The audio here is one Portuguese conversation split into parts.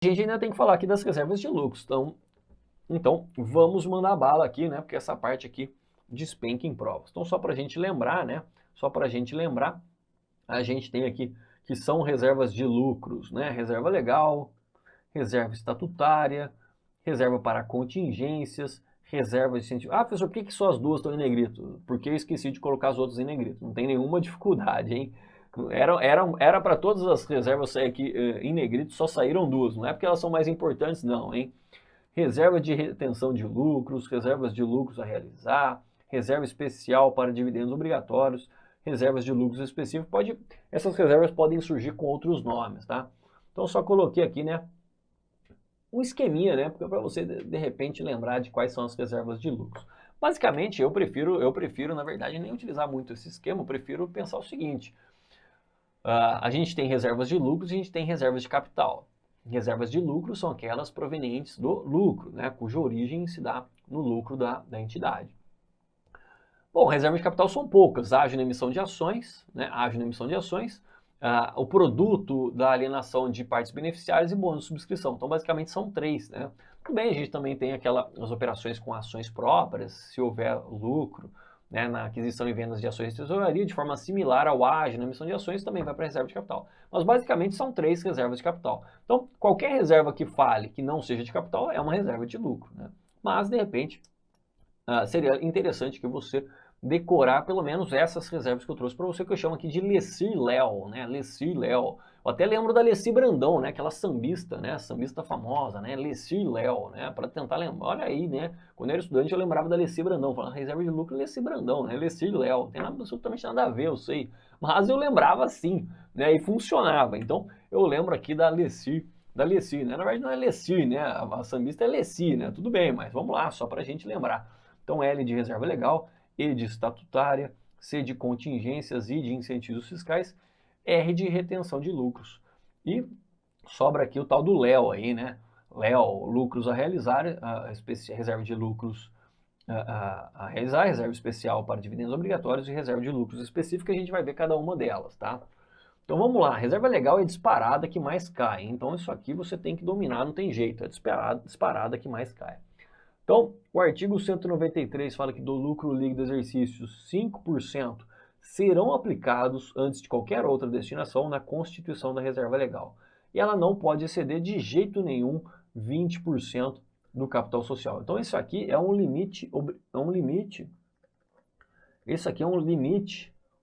A gente ainda tem que falar aqui das reservas de lucros. Então vamos mandar bala aqui, né? Porque essa parte aqui despenca em provas. Então, só para a gente lembrar, né? Só para a gente lembrar, a gente tem aqui que são reservas de lucros, né? Reserva legal, reserva estatutária, reserva para contingências, reserva de incentivo. Ah, professor, por que só as duas estão em negrito? Porque eu esqueci de colocar as outras em negrito. Não tem nenhuma dificuldade, hein? Era para todas as reservas sair aqui em negrito, só saíram duas. Não é porque elas são mais importantes, não, hein? Reserva de retenção de lucros, reservas de lucros a realizar, reserva especial para dividendos obrigatórios, reservas de lucros específicos. Essas reservas podem surgir com outros nomes, tá? Então só coloquei aqui, né, um esqueminha, né, para você de repente lembrar de quais são as reservas de lucros. Basicamente, eu prefiro, na verdade, nem utilizar muito esse esquema, eu prefiro pensar o seguinte: a gente tem reservas de lucros e a gente tem reservas de capital. Reservas de lucro são aquelas provenientes do lucro, né, cuja origem se dá no lucro da entidade. Bom, reservas de capital são poucas, agem na emissão de ações, o produto da alienação de partes beneficiárias e bônus de subscrição. Então, basicamente, são três, né? Tudo bem, a gente também tem as operações com ações próprias, se houver lucro, né, na aquisição e vendas de ações de tesouraria, de forma similar ao ágio na emissão de ações, também vai para a reserva de capital. Mas, basicamente, são três reservas de capital. Então, qualquer reserva que fale que não seja de capital é uma reserva de lucro, né? Mas, de repente, seria interessante que você decorar pelo menos essas reservas que eu trouxe para você, que eu chamo aqui de Leci Léo, né? Leci Léo. Eu até lembro da Leci Brandão, né? Aquela sambista, né? Sambista famosa, né? Leci Léo, né? Para tentar lembrar. Olha aí, né? Quando eu era estudante eu lembrava da Leci Brandão, falando reserva de lucro Leci Brandão, né? Leci Léo. Não tem absolutamente nada a ver, eu sei. Mas eu lembrava assim, né? E funcionava. Então eu lembro aqui da Leci, né? Na verdade não é Leci, né? A sambista é Leci, né? Tudo bem, mas vamos lá, só para a gente lembrar. Então, L de reserva legal, E de estatutária, C de contingências, I de incentivos fiscais, R de retenção de lucros. E sobra aqui o tal do Léo aí, né? Léo, lucros a realizar, reserva de lucros a realizar, reserva especial para dividendos obrigatórios e reserva de lucros específica. A gente vai ver cada uma delas, tá? Então vamos lá, reserva legal é disparada que mais cai. Então isso aqui você tem que dominar, não tem jeito, é disparada que mais cai. Então, o artigo 193 fala que do lucro líquido do exercício, 5% serão aplicados antes de qualquer outra destinação na constituição da reserva legal. E ela não pode exceder de jeito nenhum 20% do capital social. Então, isso aqui é um limite,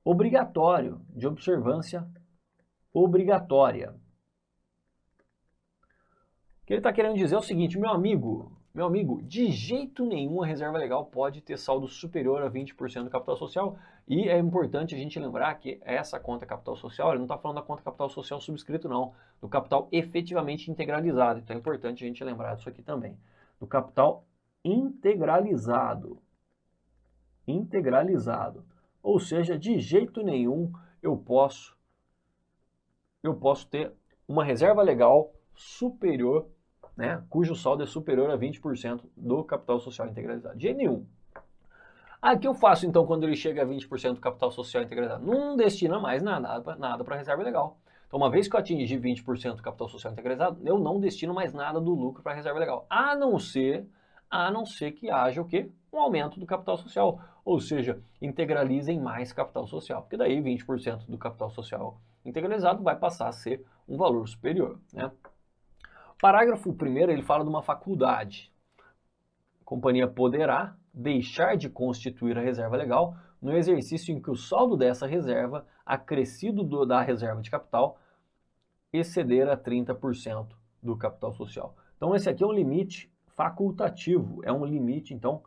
obrigatório, de observância obrigatória. O que ele está querendo dizer é o seguinte, meu amigo, de jeito nenhum a reserva legal pode ter saldo superior a 20% do capital social. E é importante a gente lembrar que essa conta capital social, ele não está falando da conta capital social subscrito, não, do capital efetivamente integralizado. Então é importante a gente lembrar disso aqui também. Do capital integralizado. Ou seja, de jeito nenhum eu posso ter uma reserva legal superior, né, cujo saldo é superior a 20% do capital social integralizado. De jeito nenhum. O que eu faço então quando ele chega a 20% do capital social integralizado? Não destina mais nada para a reserva legal. Então, uma vez que eu atingi 20% do capital social integralizado, eu não destino mais nada do lucro para a reserva legal. A não ser que haja o quê? Um aumento do capital social. Ou seja, integralizem mais capital social. Porque daí 20% do capital social integralizado vai passar a ser um valor superior, né? Parágrafo 1º, ele fala de uma faculdade. A companhia poderá deixar de constituir a reserva legal no exercício em que o saldo dessa reserva, acrescido da reserva de capital, exceder a 30% do capital social. Então esse aqui é um limite facultativo, é um limite, então,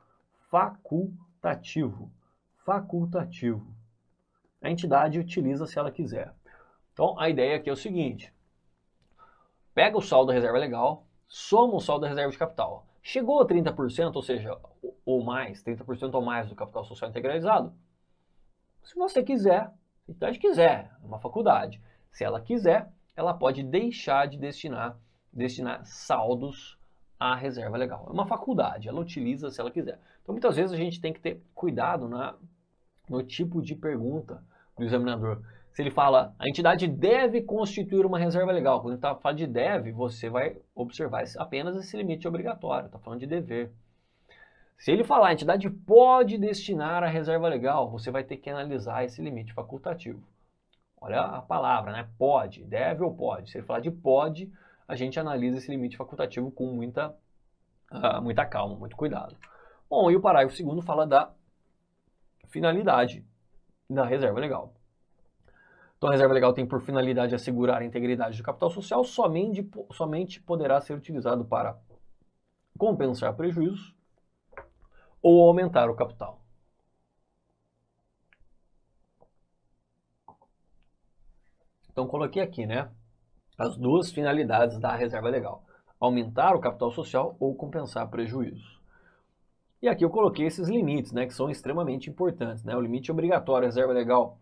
facultativo. A entidade utiliza se ela quiser. Então a ideia aqui é o seguinte: pega o saldo da reserva legal, soma o saldo da reserva de capital. Chegou a 30%, ou seja, ou mais, 30% ou mais do capital social integralizado. Se você quiser, se a entidade quiser, é uma faculdade. Se ela quiser, ela pode deixar de destinar saldos à reserva legal. É uma faculdade, ela utiliza se ela quiser. Então, muitas vezes a gente tem que ter cuidado no tipo de pergunta do examinador. Se ele fala, a entidade deve constituir uma reserva legal. Quando ele está falando de deve, você vai observar apenas esse limite obrigatório, está falando de dever. Se ele falar, a entidade pode destinar a reserva legal, você vai ter que analisar esse limite facultativo. Olha a palavra, né? Pode, deve ou pode. Se ele falar de pode, a gente analisa esse limite facultativo com muita calma, muito cuidado. Bom, e o parágrafo 2º fala da finalidade da reserva legal. Então, a reserva legal tem por finalidade assegurar a integridade do capital social, somente poderá ser utilizado para compensar prejuízos ou aumentar o capital. Então, coloquei aqui, né, as duas finalidades da reserva legal: aumentar o capital social ou compensar prejuízos. E aqui eu coloquei esses limites, né, que são extremamente importantes, né? O limite obrigatório da reserva legal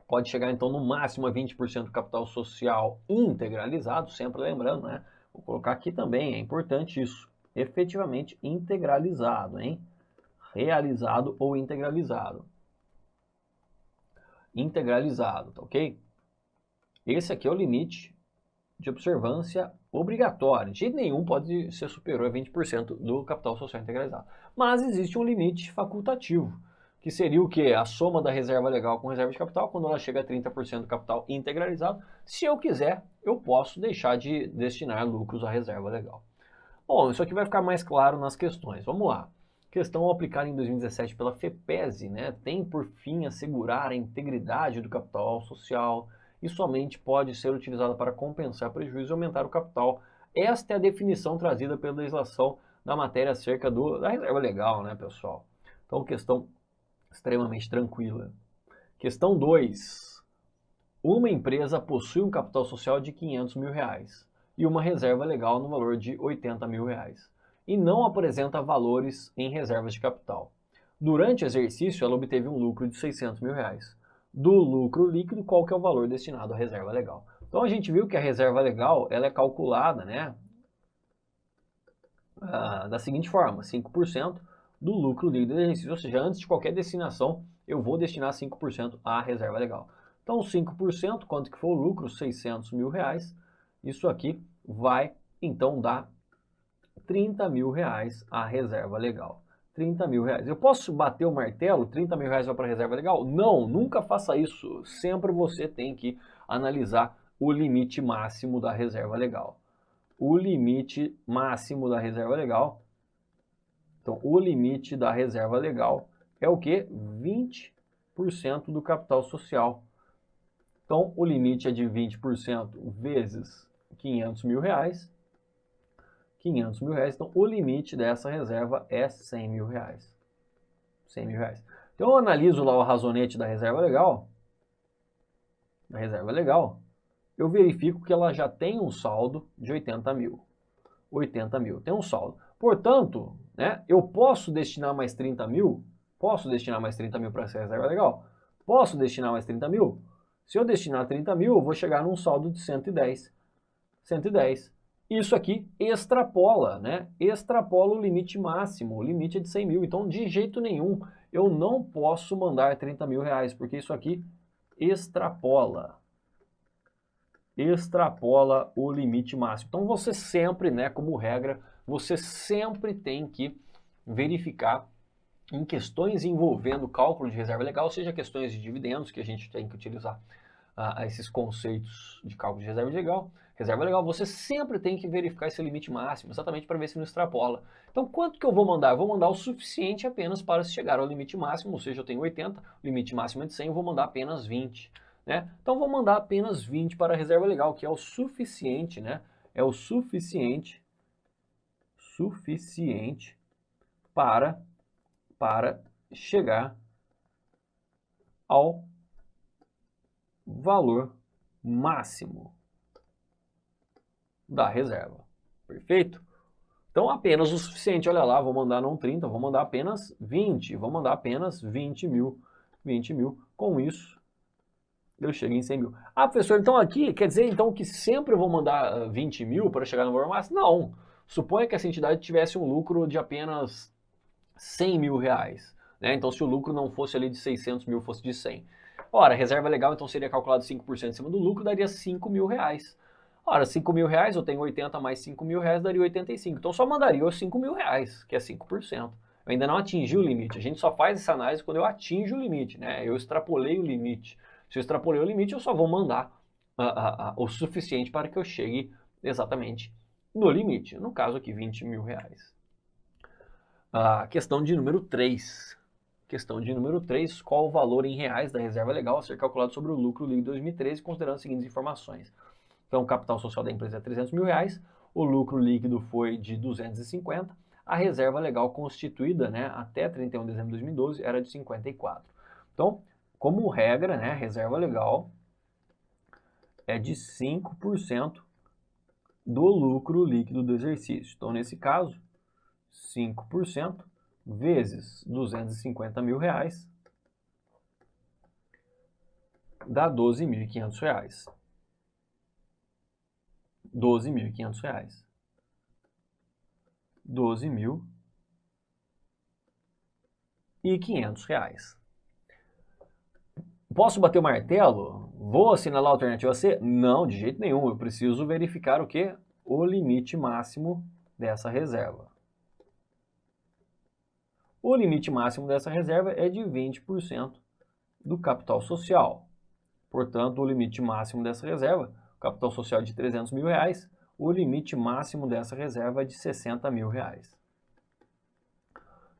pode chegar, então, no máximo a 20% do capital social integralizado, sempre lembrando, né? Vou colocar aqui também, é importante isso, efetivamente integralizado, hein? Realizado ou integralizado. Integralizado, tá ok? Esse aqui é o limite de observância obrigatório. De jeito nenhum pode ser superior a 20% do capital social integralizado. Mas existe um limite facultativo, que seria o quê? A soma da reserva legal com reserva de capital, quando ela chega a 30% do capital integralizado. Se eu quiser, eu posso deixar de destinar lucros à reserva legal. Bom, isso aqui vai ficar mais claro nas questões. Vamos lá. Questão aplicada em 2017 pela FEPESE, né, tem por fim assegurar a integridade do capital social e somente pode ser utilizada para compensar prejuízo e aumentar o capital. Esta é a definição trazida pela legislação da matéria acerca da reserva legal, né, pessoal? Então, questão extremamente tranquila. Questão 2. Uma empresa possui um capital social de R$500 mil e uma reserva legal no valor de R$80 mil e não apresenta valores em reservas de capital. Durante o exercício, ela obteve um lucro de R$600 mil. Do lucro líquido, qual que é o valor destinado à reserva legal? Então, a gente viu que a reserva legal ela é calculada, né, da seguinte forma: 5% do lucro líquido do exercício, ou seja, antes de qualquer destinação, eu vou destinar 5% à reserva legal. Então, 5%, quanto que for o lucro? R$600 mil. Isso aqui vai, então, dar R$30 mil à reserva legal. R$30 mil. Eu posso bater o martelo? R$30 mil vai para a reserva legal? Não, nunca faça isso. Sempre você tem que analisar o limite máximo da reserva legal. O limite máximo da reserva legal. Então, o limite da reserva legal é o quê? 20% do capital social. Então, o limite é de 20% vezes R$500 mil. R$500 mil. Então, o limite dessa reserva é R$100 mil. R$100 mil. Então, eu analiso lá o razonete da reserva legal. Eu verifico que ela já tem um saldo de 80 mil. 80 mil, tem um saldo. Portanto, né, eu posso destinar mais 30 mil? Posso destinar mais 30 mil para essa reserva legal? Posso destinar mais 30 mil? Se eu destinar 30 mil, eu vou chegar num saldo de 110. 110. Isso aqui extrapola, né? Extrapola o limite máximo. O limite é de 100 mil. Então, de jeito nenhum, eu não posso mandar 30 mil reais, porque isso aqui extrapola. Extrapola o limite máximo. Então, você sempre, né, como regra, você sempre tem que verificar em questões envolvendo cálculo de reserva legal, seja questões de dividendos, que a gente tem que utilizar esses conceitos de cálculo de reserva legal, você sempre tem que verificar esse limite máximo, exatamente para ver se não extrapola. Então, quanto que eu vou mandar? Eu vou mandar o suficiente apenas para chegar ao limite máximo, ou seja, eu tenho 80, o limite máximo é de 100, eu vou mandar apenas 20. Né? Então, vou mandar apenas 20 para a reserva legal, que é o suficiente, né? É o suficiente para chegar ao valor máximo da reserva. Perfeito? Então, apenas o suficiente. Olha lá, vou mandar não 30, vou mandar apenas 20. Vou mandar apenas 20 mil. 20 mil. Com isso, eu chego em 100 mil. Ah, professor, então aqui quer dizer então que sempre eu vou mandar 20 mil para chegar no valor máximo? Não. Suponha que essa entidade tivesse um lucro de apenas 100 mil reais. Né? Então, se o lucro não fosse ali de 600 mil, fosse de 100. Ora, reserva legal então seria calculado 5% em cima do lucro, daria 5 mil reais. Ora, 5 mil reais, eu tenho 80 mais 5 mil reais, daria 85. Então só mandaria os 5 mil reais, que é 5%. Eu ainda não atingi o limite. A gente só faz essa análise quando eu atinjo o limite, né? Eu extrapolei o limite. Se eu extrapolei o limite, eu só vou mandar o suficiente para que eu chegue exatamente no limite. No caso aqui, 20 mil reais. Questão de número 3. Questão de número 3. Qual o valor em reais da reserva legal a ser calculado sobre o lucro líquido de 2013, considerando as seguintes informações? Então, o capital social da empresa é 300 mil reais, o lucro líquido foi de 250, a reserva legal constituída, né, até 31 de dezembro de 2012 era de 54. Então, como regra, né, a reserva legal é de 5% do lucro líquido do exercício. Então, nesse caso, 5% vezes 250 mil reais dá 12.500 reais. 12.500 reais. 12.500 reais. Posso bater o martelo? Vou assinalar a alternativa C? Não, de jeito nenhum. Eu preciso verificar o quê? O limite máximo dessa reserva. O limite máximo dessa reserva é de 20% do capital social. Portanto, o limite máximo dessa reserva, o capital social é de 300 mil reais, o limite máximo dessa reserva é de 60 mil reais.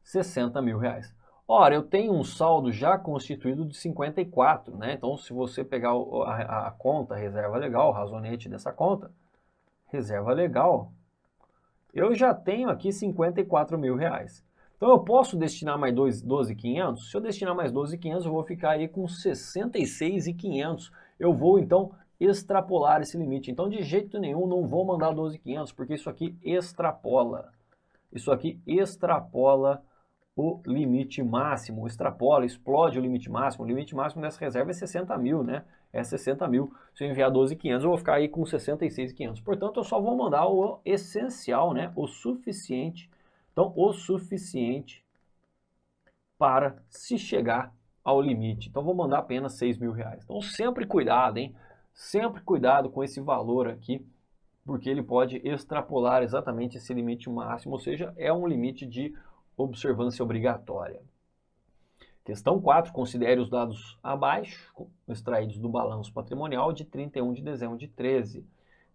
60 mil reais. Ora, eu tenho um saldo já constituído de 54, né? Então, se você pegar a conta reserva legal, o razonete dessa conta, reserva legal, eu já tenho aqui 54 mil reais. Então, eu posso destinar mais 12.500? Se eu destinar mais 12.500, eu vou ficar aí com 66.500. Eu vou, então, extrapolar esse limite. Então, de jeito nenhum, não vou mandar 12.500, porque isso aqui extrapola. Isso aqui extrapola o limite máximo, extrapola, explode o limite máximo. O limite máximo dessa reserva é 60 mil, né? É 60 mil. Se eu enviar 12.500, eu vou ficar aí com 66.500. Portanto, eu só vou mandar o essencial, né? O suficiente. Então, o suficiente para se chegar ao limite. Então, vou mandar apenas 6 mil reais. Então, sempre cuidado, hein? Sempre cuidado com esse valor aqui, porque ele pode extrapolar exatamente esse limite máximo, ou seja, é um limite de observância obrigatória. Questão 4. Considere os dados abaixo, extraídos do balanço patrimonial de 31 de dezembro de 13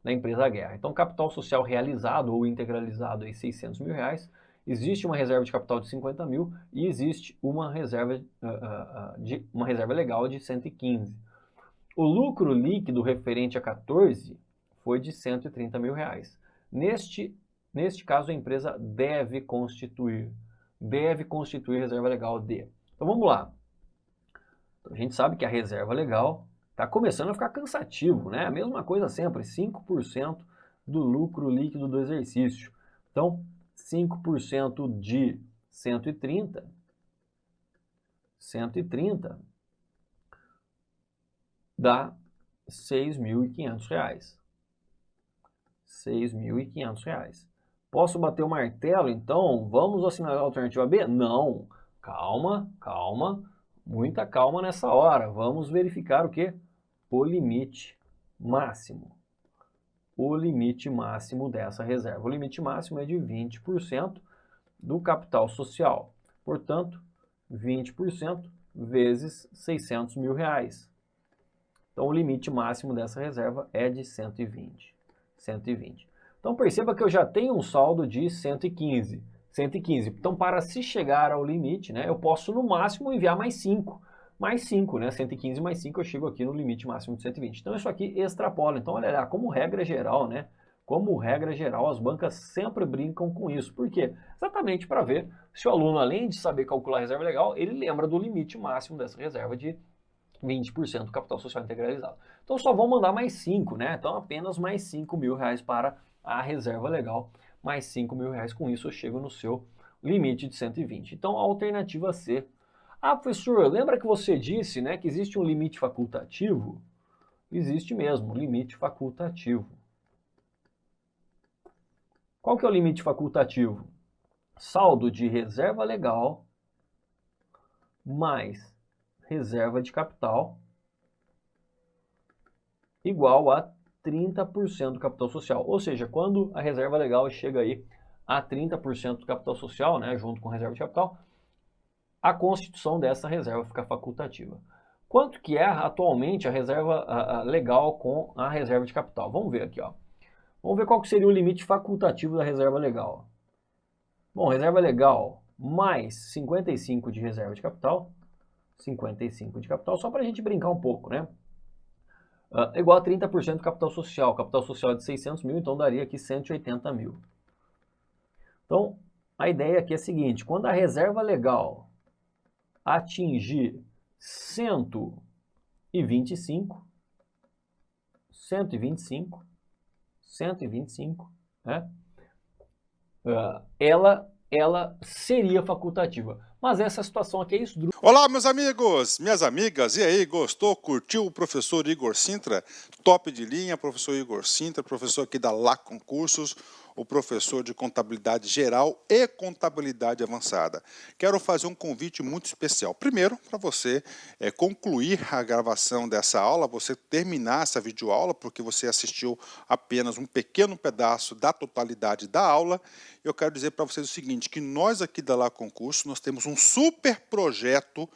da empresa Guerra. Então, capital social realizado ou integralizado em 600 mil reais, existe uma reserva de capital de 50 mil e existe uma reserva legal de 115. O lucro líquido referente a 14 foi de 130 mil reais. Neste caso, a empresa deve constituir reserva legal D. Então vamos lá. Então, a gente sabe que a reserva legal está começando a ficar cansativo, né? A mesma coisa sempre, 5% do lucro líquido do exercício. Então, 5% de 130 dá 6.500 reais. 6.500 reais. Posso bater o martelo, então? Vamos assinalar a alternativa B? Não. Calma, calma. Muita calma nessa hora. Vamos verificar o quê? O limite máximo. O limite máximo dessa reserva. O limite máximo é de 20% do capital social. Portanto, 20% vezes 600 mil reais. Então, o limite máximo dessa reserva é de 120. 120. Então, perceba que eu já tenho um saldo de 115. Então, para se chegar ao limite, né, eu posso, no máximo, enviar mais 5. Mais 5, né? 115 mais 5, eu chego aqui no limite máximo de 120. Então, isso aqui extrapola. Então, olha lá, como regra geral, né? Como regra geral, as bancas sempre brincam com isso. Por quê? Exatamente para ver se o aluno, além de saber calcular a reserva legal, ele lembra do limite máximo dessa reserva de 20% do capital social integralizado. Então só vão mandar mais 5, né? Então apenas mais 5 mil reais para a reserva legal. Mais 5 mil reais, com isso eu chego no seu limite de 120. Então a alternativa C. Professor, lembra que você disse, né, que existe um limite facultativo? Existe mesmo, limite facultativo. Qual que é o limite facultativo? Saldo de reserva legal mais reserva de capital igual a 30% do capital social. Ou seja, quando a reserva legal chega aí a 30% do capital social, né, junto com a reserva de capital, a constituição dessa reserva fica facultativa. Quanto que é atualmente a reserva legal com a reserva de capital? Vamos ver aqui, ó. Vamos ver qual que seria o limite facultativo da reserva legal. Bom, reserva legal mais 55 de reserva de capital, 55 de capital, só para a gente brincar um pouco, né? Igual a 30% do capital social. O capital social é de 600 mil, então daria aqui 180 mil. Então, a ideia aqui é a seguinte, quando a reserva legal atingir 125, né? Ela seria facultativa. Mas essa situação aqui é esdrúxula. Olá, meus amigos, minhas amigas, e aí, gostou, curtiu o professor Igor Sintra? Top de linha, professor Igor Sintra, professor aqui da Lá Concursos, o professor de contabilidade geral e contabilidade avançada. Quero fazer um convite muito especial. Primeiro, para você concluir a gravação dessa aula, você terminar essa videoaula, porque você assistiu apenas um pequeno pedaço da totalidade da aula. Eu quero dizer para vocês o seguinte, que nós aqui da Lá Concursos, nós temos um super projeto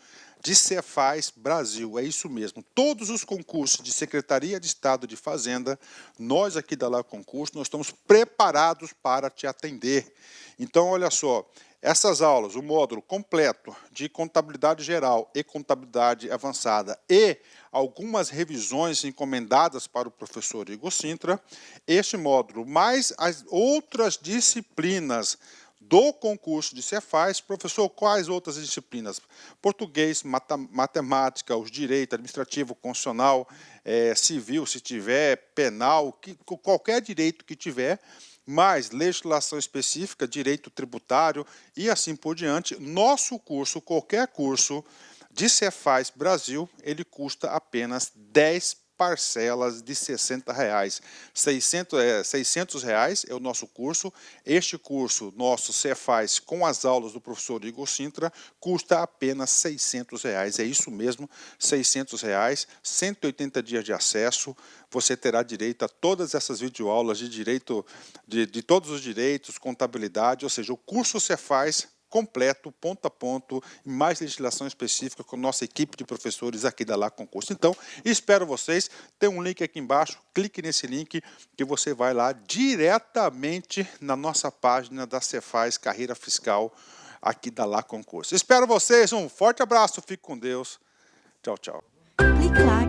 de Cefaz Brasil, é isso mesmo. Todos os concursos de Secretaria de Estado de Fazenda, nós aqui da Lá Concurso, nós estamos preparados para te atender. Então, olha só, essas aulas, o módulo completo de contabilidade geral e contabilidade avançada e algumas revisões encomendadas para o professor Igor Sintra, este módulo, mais as outras disciplinas do concurso de Cefaz. Professor, quais outras disciplinas? Português, matemática, os direito administrativo, constitucional, civil, se tiver, penal, qualquer direito que tiver, mais legislação específica, direito tributário e assim por diante. Nosso curso, qualquer curso de Cefaz Brasil, ele custa apenas 10 parcelas de R$60. 600 reais é o nosso curso. Este curso, nosso Cefaz, com as aulas do professor Igor Sintra, custa apenas R$600. É isso mesmo, R$600, 180 dias de acesso. Você terá direito a todas essas videoaulas de direito, de todos os direitos, contabilidade, ou seja, o curso Cefaz completo, ponto a ponto, e mais legislação específica com nossa equipe de professores aqui da Lá Concurso. Então, espero vocês. Tem um link aqui embaixo, clique nesse link que você vai lá diretamente na nossa página da Cefaz Carreira Fiscal aqui da Lá Concurso. Espero vocês, um forte abraço, fique com Deus. Tchau, tchau. Clique lá.